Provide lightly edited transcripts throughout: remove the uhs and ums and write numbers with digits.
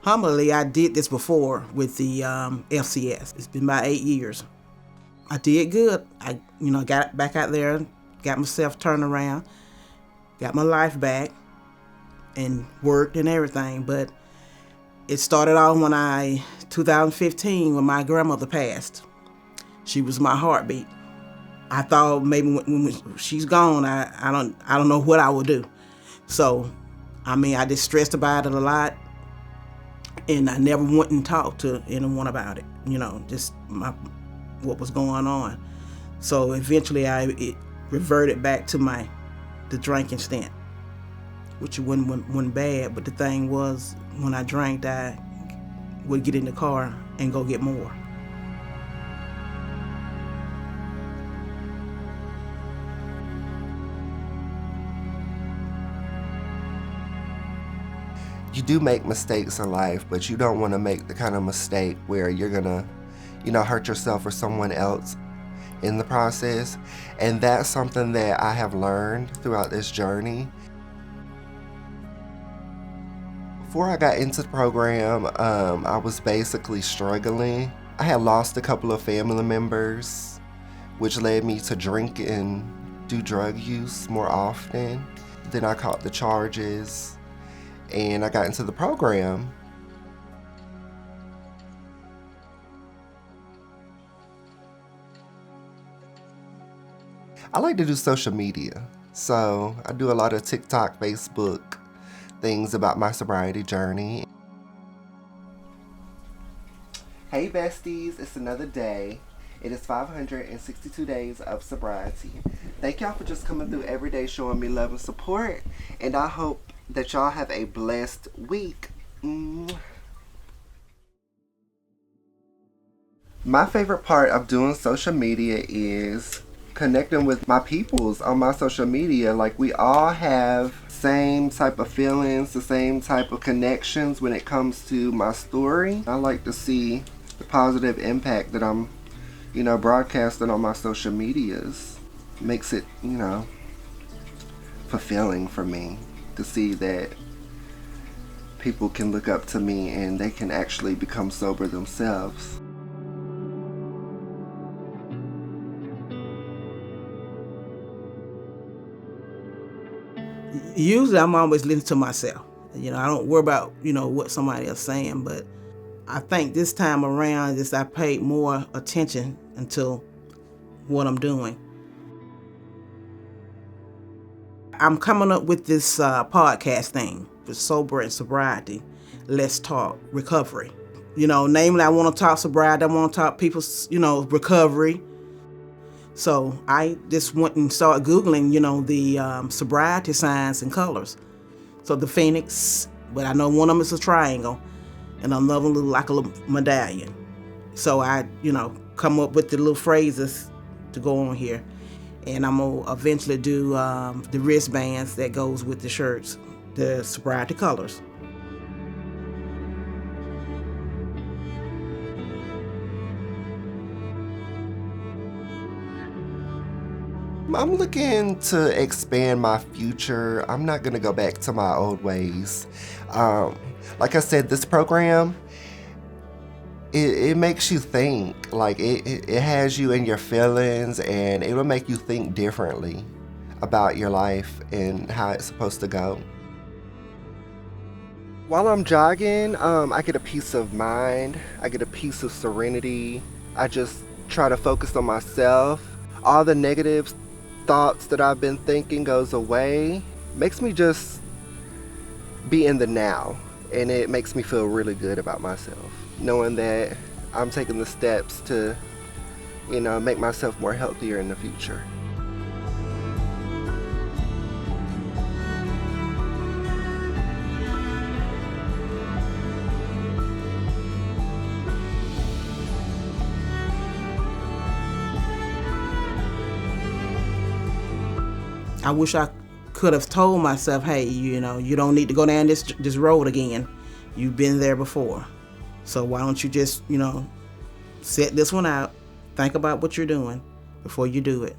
Humbly, I did this before with the FCS. It's been about 8 years. I did good. I got back out there, got myself turned around, got my life back, and worked and everything. But it started off 2015, when my grandmother passed. She was my heartbeat. I thought maybe when she's gone, I don't know what I will do. So, I just stressed about it a lot, and I never went and talked to anyone about it. Just what was going on. So eventually, it reverted back to the drinking stint, which wasn't bad. But the thing was, when I drank, I would get in the car and go get more. You do make mistakes in life, but you don't want to make the kind of mistake where you're gonna, hurt yourself or someone else in the process. And that's something that I have learned throughout this journey. Before I got into the program, I was basically struggling. I had lost a couple of family members, which led me to drink and do drug use more often. Then I caught the charges, and I got into the program. I like to do social media. So I do a lot of TikTok, Facebook, things about my sobriety journey. Hey besties, it's another day. It is 562 days of sobriety. Thank y'all for just coming through every day, showing me love and support. And I hope that y'all have a blessed week. My favorite part of doing social media is connecting with my peoples on my social media. Like, we all have same type of feelings, the same type of connections when it comes to my story. I like to see the positive impact that I'm, broadcasting on my social medias. Makes it, fulfilling for me to see that people can look up to me and they can actually become sober themselves. Usually, I'm always listening to myself. I don't worry about, what somebody else is saying, but I think this time around, I paid more attention into what I'm doing. I'm coming up with this podcast thing for Sober and Sobriety. Let's talk recovery. Namely, I want to talk sobriety. I want to talk people's, recovery. So I just went and started Googling, the sobriety signs and colors. So the Phoenix, but I know one of them is a triangle, and another one looks like a little medallion. So I, come up with the little phrases to go on here. And I'm going to eventually do the wristbands that goes with the shirts, the sobriety colors. I'm looking to expand my future. I'm not going to go back to my old ways. Like I said, this program, it makes you think. Like, it has you in your feelings, and it will make you think differently about your life and how it's supposed to go. While I'm jogging, I get a peace of mind. I get a peace of serenity. I just try to focus on myself. All the negative thoughts that I've been thinking goes away. Makes me just be in the now, and it makes me feel really good about myself, knowing that I'm taking the steps to, make myself more healthier in the future. I wish I could have told myself, hey, you don't need to go down this road again. You've been there before. So why don't you just, set this one out, think about what you're doing before you do it.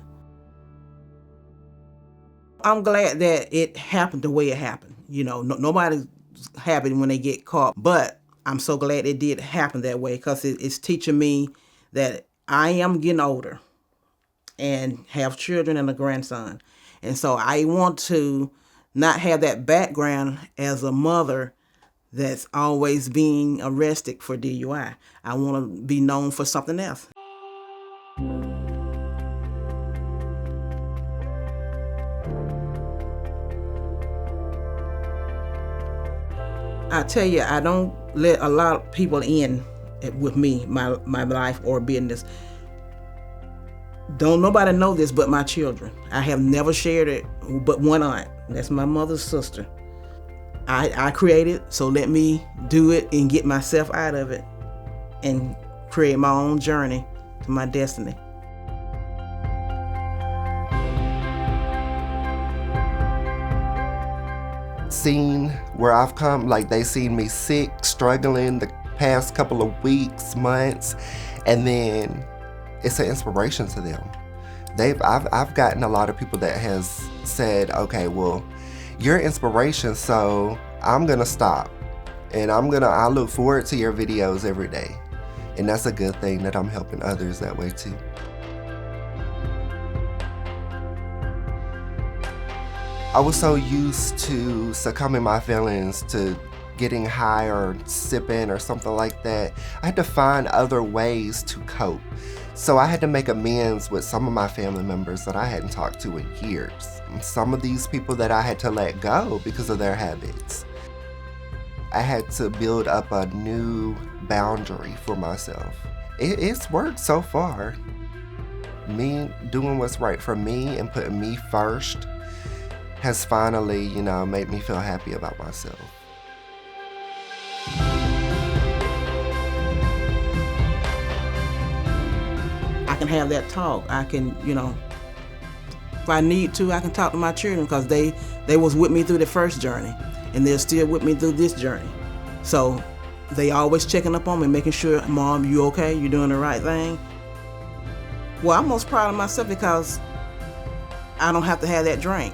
I'm glad that it happened the way it happened. Nobody's happy when they get caught, but I'm so glad it did happen that way, because it's teaching me that I am getting older and have children and a grandson. And so I want to not have that background as a mother that's always being arrested for DUI. I want to be known for something else. I tell you, I don't let a lot of people in with me, my life or business. Don't nobody know this but my children. I have never shared it but one aunt. That's my mother's sister. I created, so let me do it and get myself out of it and create my own journey to my destiny. Seen where I've come, like they seen me sick, struggling the past couple of weeks, months, and then it's an inspiration to them. I've gotten a lot of people that has said, okay, well, you're inspiration, so I'm gonna stop and I look forward to your videos every day. And that's a good thing that I'm helping others that way too. I was so used to succumbing my feelings to getting high or sipping or something like that. I had to find other ways to cope. So I had to make amends with some of my family members that I hadn't talked to in years. And some of these people that I had to let go because of their habits. I had to build up a new boundary for myself. It's worked so far. Me doing what's right for me and putting me first has finally, made me feel happy about myself. I can have that talk. I can, if I need to, I can talk to my children, because they was with me through the first journey, and they're still with me through this journey. So they always checking up on me, making sure, Mom, you okay? You doing the right thing? Well, I'm most proud of myself because I don't have to have that drink.